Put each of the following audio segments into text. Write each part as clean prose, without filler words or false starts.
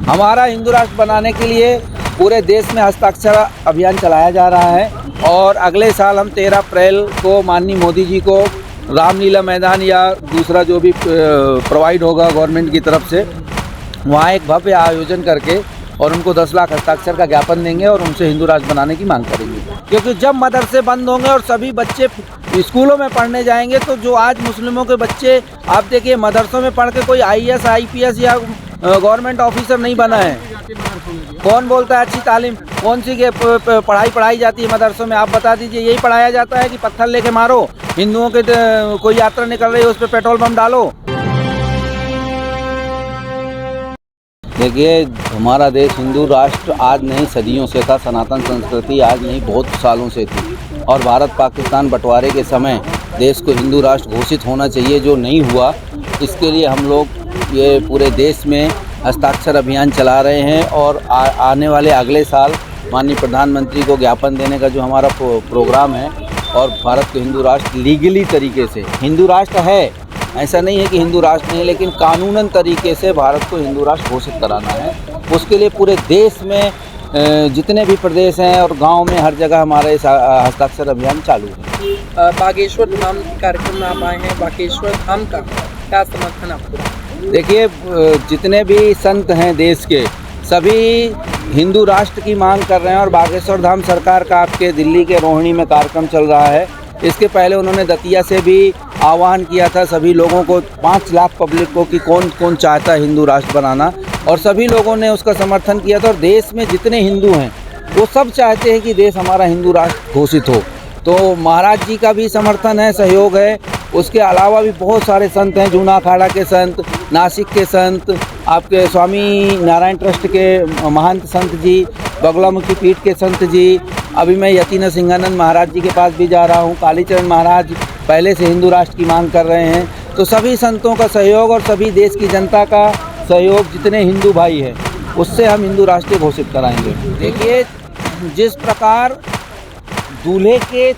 हमारा हिंदू राष्ट्र बनाने के लिए पूरे देश में हस्ताक्षर अभियान चलाया जा रहा है और अगले साल हम 13 अप्रैल को माननीय मोदी जी को रामलीला मैदान या दूसरा जो भी प्रोवाइड होगा गवर्नमेंट की तरफ से, वहाँ एक भव्य आयोजन करके और उनको 10 लाख हस्ताक्षर का ज्ञापन देंगे और उनसे हिंदू राष्ट्र बनाने की मांग करेंगे। क्योंकि जब मदरसे बंद होंगे और सभी बच्चे स्कूलों में पढ़ने जाएंगे तो जो आज मुस्लिमों के बच्चे, आप देखिए मदरसों में पढ़ के कोई IAS IPS या गवर्नमेंट ऑफिसर नहीं बना है। कौन बोलता है अच्छी तालीम, कौन सी पढ़ाई पढ़ाई जाती है मदरसों में? आप बता दीजिए। यही पढ़ाया जाता है कि पत्थर लेके मारो, हिंदुओं के कोई यात्रा निकल रही है उस पर पेट्रोल बम डालो। देखिए, हमारा देश हिंदू राष्ट्र आज नहीं सदियों से था। सनातन संस्कृति आज नहीं बहुत सालों से थी और भारत पाकिस्तान बंटवारे के समय देश को हिंदू राष्ट्र घोषित होना चाहिए, जो नहीं हुआ। इसके लिए हम लोग ये पूरे देश में हस्ताक्षर अभियान चला रहे हैं और आने वाले अगले साल माननीय प्रधानमंत्री को ज्ञापन देने का जो हमारा प्रोग्राम है और भारत को हिंदू राष्ट्र लीगली तरीके से, हिंदू राष्ट्र है, ऐसा नहीं है कि हिंदू राष्ट्र नहीं, लेकिन कानूनन तरीके से भारत को हिंदू राष्ट्र घोषित कराना है। उसके लिए पूरे देश में जितने भी प्रदेश हैं और गांव में हर जगह हमारे हस्ताक्षर अभियान चालू है। बागेश्वर धाम कार्यक्रम में आप आए हैं, बागेश्वर धाम का क्या समर्थन आपको? देखिए, जितने भी संत हैं देश के, सभी हिंदू राष्ट्र की मांग कर रहे हैं और बागेश्वर धाम सरकार का आपके दिल्ली के रोहिणी में कार्यक्रम चल रहा है। इसके पहले उन्होंने दतिया से भी आह्वान किया था सभी लोगों को, 5 लाख पब्लिक को, कि कौन कौन चाहता है हिंदू राष्ट्र बनाना, और सभी लोगों ने उसका समर्थन किया था। और देश में जितने हिंदू हैं वो सब चाहते हैं कि देश हमारा हिंदू राष्ट्र घोषित हो। तो महाराज जी का भी समर्थन है, सहयोग है। उसके अलावा भी बहुत सारे संत हैं, जूना अखाड़ा के संत, नासिक के संत, आपके स्वामी नारायण ट्रस्ट के महंत संत जी, बगलामुखी पीठ के संत जी। अभी मैं यतीन्द्र सिंहानंद महाराज जी के पास भी जा रहा हूँ। कालीचरण महाराज पहले से हिंदू राष्ट्र की मांग कर रहे हैं। तो सभी संतों का सहयोग और सभी देश की जनता का सहयोग, जितने हिंदू भाई हैं, उससे हम हिंदू राष्ट्र घोषित कराएंगे। देखिए, जिस प्रकार दूल्हे के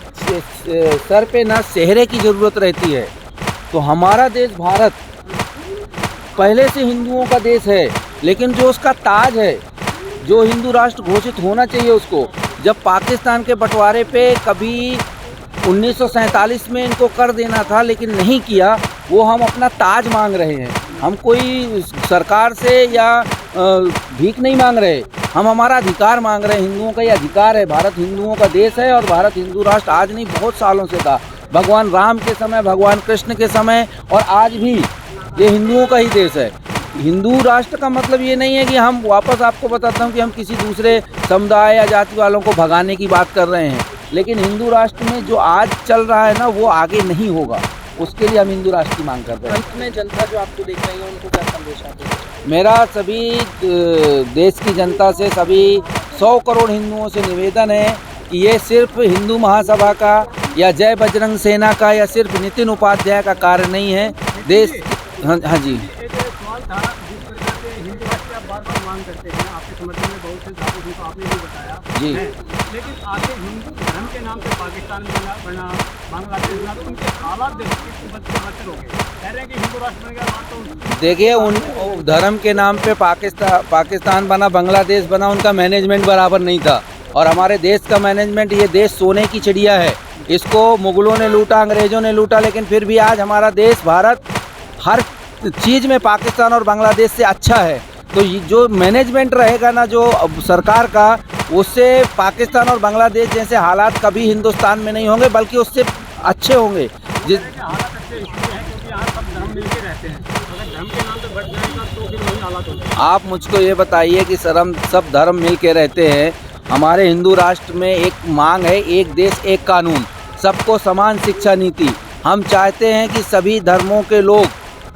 सर पे ना सेहरे की ज़रूरत रहती है, तो हमारा देश भारत पहले से हिंदुओं का देश है, लेकिन जो उसका ताज है, जो हिंदू राष्ट्र घोषित होना चाहिए उसको, जब पाकिस्तान के बंटवारे पे कभी 1947 में इनको कर देना था लेकिन नहीं किया, वो हम अपना ताज मांग रहे हैं। हम कोई सरकार से या भीख नहीं मांग रहे, हम हमारा अधिकार मांग रहे हैं। हिंदुओं का ये अधिकार है। भारत हिंदुओं का देश है और भारत हिंदू राष्ट्र आज नहीं बहुत सालों से था। भगवान राम के समय, भगवान कृष्ण के समय और आज भी ये हिंदुओं का ही देश है। हिंदू राष्ट्र का मतलब ये नहीं है कि हम, वापस आपको बताता हूँ, कि हम किसी दूसरे समुदाय या जाति वालों को भगाने की बात कर रहे हैं। लेकिन हिंदू राष्ट्र में जो आज चल रहा है ना, वो आगे नहीं होगा। उसके लिए हम हिंदू राष्ट्र की मांग कर रहे हैं। अंत में जनता जो आपको देख रही है, उनको क्या संदेश आते हैं? मेरा सभी देश की जनता से, सभी 100 करोड़ हिंदुओं से निवेदन है कि ये सिर्फ हिंदू महासभा का या जय बजरंग सेना का या सिर्फ नितिन उपाध्याय का कार्य नहीं है। देश, हाँ जी, मांग करते हैं, आपके समर्थन में बहुत से साथी हैं, तो आपने भी बताया जी, लेकिन आगे हिंदू धर्म के नाम पे पाकिस्तान बना, बांग्लादेश बना, तो उनके हालात देखो बदतर हो गए। कह रहे हैं कि हिंदू राष्ट्र बन गया, बात तो देखिए, उन धर्म के नाम पे पाकिस्तान बना, बांग्लादेश बना, उनका मैनेजमेंट बराबर नहीं था। और हमारे देश का मैनेजमेंट, ये देश सोने की चिड़िया है। इसको मुगलों ने लूटा, अंग्रेज़ों ने लूटा, लेकिन फिर भी आज हमारा देश भारत हर चीज़ में पाकिस्तान और बांग्लादेश से अच्छा है। तो जो मैनेजमेंट रहेगा ना जो सरकार का, उससे पाकिस्तान और बांग्लादेश जैसे हालात कभी हिंदुस्तान में नहीं होंगे, बल्कि उससे अच्छे होंगे। जिस हालात अच्छे इसलिए हैं क्योंकि यहाँ सब धर्म मिलके रहते हैं। अगर धर्म के नाम पे बढ़ जाएगा तो फिर वही हालात होते हैं। आप मुझको ये बताइए कि सब धर्म मिल के रहते हैं। हमारे हिंदू राष्ट्र में एक मांग है, एक देश एक कानून, सबको समान शिक्षा नीति। हम चाहते हैं कि सभी धर्मों के लोग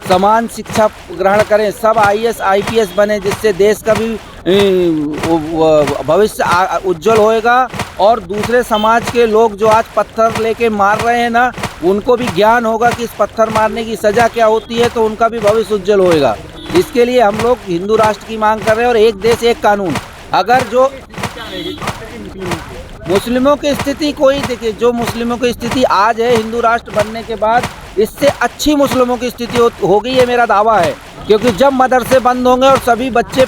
समान शिक्षा ग्रहण करें, सब IAS IPS बने, जिससे देश का भी भविष्य उज्जवल होएगा। और दूसरे समाज के लोग जो आज पत्थर लेके मार रहे हैं ना, उनको भी ज्ञान होगा कि इस पत्थर मारने की सज़ा क्या होती है, तो उनका भी भविष्य उज्जवल होएगा। इसके लिए हम लोग हिंदू राष्ट्र की मांग कर रहे हैं और एक देश एक कानून। अगर जो मुस्लिमों की स्थिति, कोई देखिए, जो मुस्लिमों की स्थिति आज है हिंदू राष्ट्र बनने के बाद, इससे अच्छी मुस्लिमों की स्थिति होगी, ये मेरा दावा है। क्योंकि जब मदरसे बंद होंगे और सभी बच्चे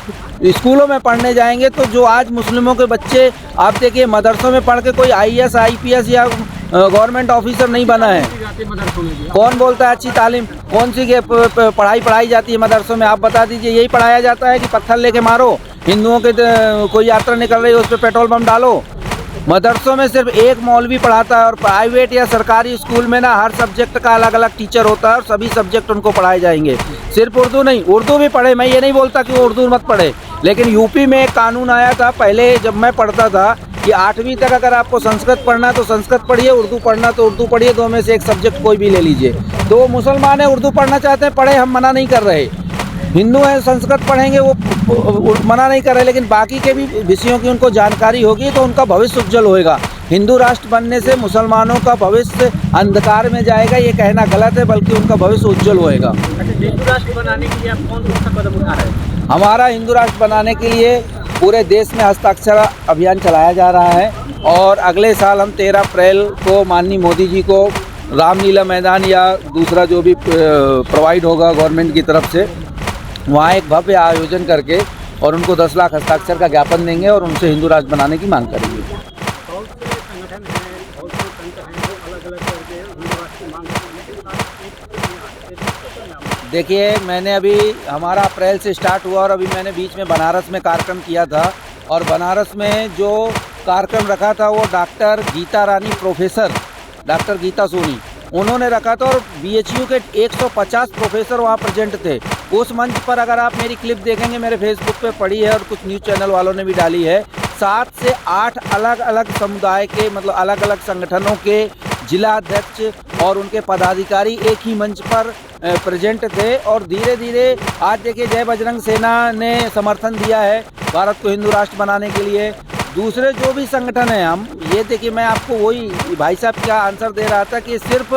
स्कूलों में पढ़ने जाएंगे, तो जो आज मुस्लिमों के बच्चे आप देखिए मदरसों में पढ़ के कोई IAS IPS या गवर्नमेंट ऑफिसर नहीं बना है। कौन बोलता है अच्छी तालीम? कौन सी पढ़ाई पढ़ाई जाती है मदरसों में? आप बता दीजिए। यही पढ़ाया जाता है कि पत्थर लेके मारो, हिंदुओं के कोई यात्रा निकल रही है उस पर पेट्रोल बम डालो। मदरसों में सिर्फ एक मौलवी पढ़ाता है, और प्राइवेट या सरकारी स्कूल में ना हर सब्जेक्ट का अलग अलग टीचर होता है और सभी सब्जेक्ट उनको पढ़ाए जाएंगे। सिर्फ उर्दू नहीं, उर्दू भी पढ़े, मैं ये नहीं बोलता कि वो उर्दू मत पढ़े, लेकिन यूपी में एक कानून आया था पहले जब मैं पढ़ता था कि 8वीं तक अगर आपको संस्कृत पढ़ना है तो संस्कृत पढ़िए, उर्दू पढ़ना तो उर्दू पढ़िए, दो में से एक सब्जेक्ट कोई भी ले लीजिए। तो वो मुसलमान है, उर्दू पढ़ना चाहते हैं पढ़े, हम मना नहीं कर रहे। हिंदू हैं संस्कृत पढ़ेंगे, वो मना नहीं कर रहे, लेकिन बाकी के भी विषयों की उनको जानकारी होगी तो उनका भविष्य उज्जवल होएगा। हिंदू राष्ट्र बनने से मुसलमानों का भविष्य अंधकार में जाएगा, ये कहना गलत है, बल्कि उनका भविष्य उज्जवल होएगा। हिंदू राष्ट्र बनाने के लिए आप कौन सा कदम उठा रहे हैं? हमारा हिंदू राष्ट्र बनाने के लिए पूरे देश में हस्ताक्षर अभियान चलाया जा रहा है, और अगले साल हम 13 अप्रैल को माननीय मोदी जी को रामलीला मैदान या दूसरा जो भी प्रोवाइड होगा गवर्नमेंट की तरफ से, वहाँ एक भव्य आयोजन करके और उनको 10 लाख हस्ताक्षर का ज्ञापन देंगे और उनसे हिंदू राष्ट्र बनाने की मांग करेंगे। बहुत से संगठन हैं, बहुत से संत हैं जो अलग अलग करके हिंदू राष्ट्र की मांग करते हैं, लेकिन आप देखिए, मैंने अभी हमारा अप्रैल से स्टार्ट हुआ और अभी मैंने बीच में बनारस में कार्यक्रम किया था, और बनारस में जो कार्यक्रम रखा था वो डॉक्टर गीता रानी, प्रोफेसर डॉक्टर गीता सोनी, उन्होंने रखा था, और BHU के 150 प्रोफेसर वहाँ प्रेजेंट थे। उस मंच पर अगर आप मेरी क्लिप देखेंगे, मेरे फेसबुक पे पड़ी है और कुछ न्यूज़ चैनल वालों ने भी डाली है, 7 से 8 अलग अलग समुदाय के, मतलब अलग अलग संगठनों के जिला अध्यक्ष और उनके पदाधिकारी एक ही मंच पर प्रेजेंट थे। और धीरे धीरे आज देखिए जय बजरंग सेना ने समर्थन दिया है भारत को हिंदू राष्ट्र बनाने के लिए। दूसरे जो भी संगठन हैं, हम ये देखिए, मैं आपको वही भाई साहब का आंसर दे रहा था कि सिर्फ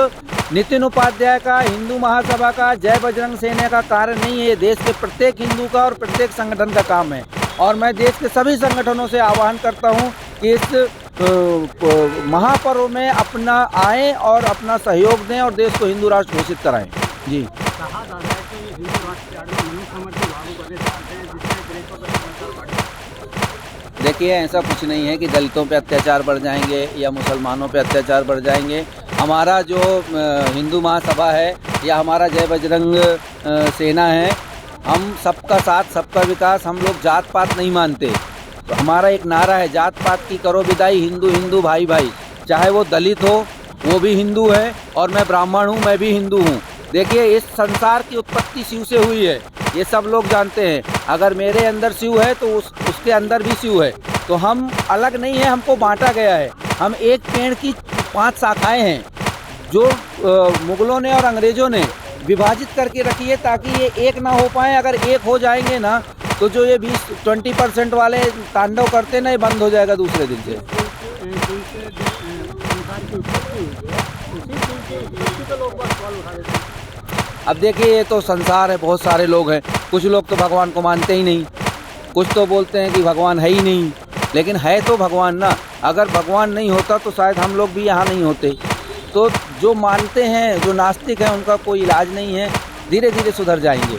नितिन उपाध्याय का, हिंदू महासभा का, जय बजरंग सेना का कार्य नहीं है, ये देश के प्रत्येक हिंदू का और प्रत्येक संगठन का काम है। और मैं देश के सभी संगठनों से आह्वान करता हूँ कि इस महापर्व में अपना आएँ और अपना सहयोग दें और देश को हिंदू राष्ट्र घोषित कराएं। जी, कहा जा रहा है कि हिंदू राष्ट्र के आड़ में मनुसमर्जी लागू करने चाहते हैं, जिससे दलितों पर अत्याचार बढ़े। देखिए, ऐसा कुछ नहीं है कि दलितों पे अत्याचार बढ़ जाएंगे या मुसलमानों पे अत्याचार बढ़ जाएंगे। हमारा जो हिंदू महासभा है या हमारा जय बजरंग सेना है, हम सबका साथ सबका विकास, हम लोग जात पात नहीं मानते। तो हमारा एक नारा है, जात पात की करो विदाई, हिंदू हिंदू भाई भाई। चाहे वो दलित हो, वो भी हिंदू है, और मैं ब्राह्मण हूँ, मैं भी हिंदू हूँ। देखिए, इस संसार की उत्पत्ति शिव से हुई है, ये सब लोग जानते हैं। अगर मेरे अंदर शिव है तो उसके अंदर भी शिव है। तो हम अलग नहीं है, हमको बांटा गया है। हम एक पेड़ की 5 शाखाएं हैं जो मुगलों ने और अंग्रेज़ों ने विभाजित करके रखी है, ताकि ये एक ना हो पाए। अगर एक हो जाएंगे ना, तो जो ये 20% वाले तांडव करते ना, ये बंद हो जाएगा दूसरे दिन से। अब देखिए, ये तो संसार है, बहुत सारे लोग हैं। कुछ लोग तो भगवान को मानते ही नहीं, कुछ तो बोलते हैं कि भगवान है ही नहीं, लेकिन है तो भगवान ना। अगर भगवान नहीं होता तो शायद हम लोग भी यहाँ नहीं होते। तो जो मानते हैं, जो नास्तिक हैं, उनका कोई इलाज नहीं है, धीरे धीरे सुधर जाएंगे।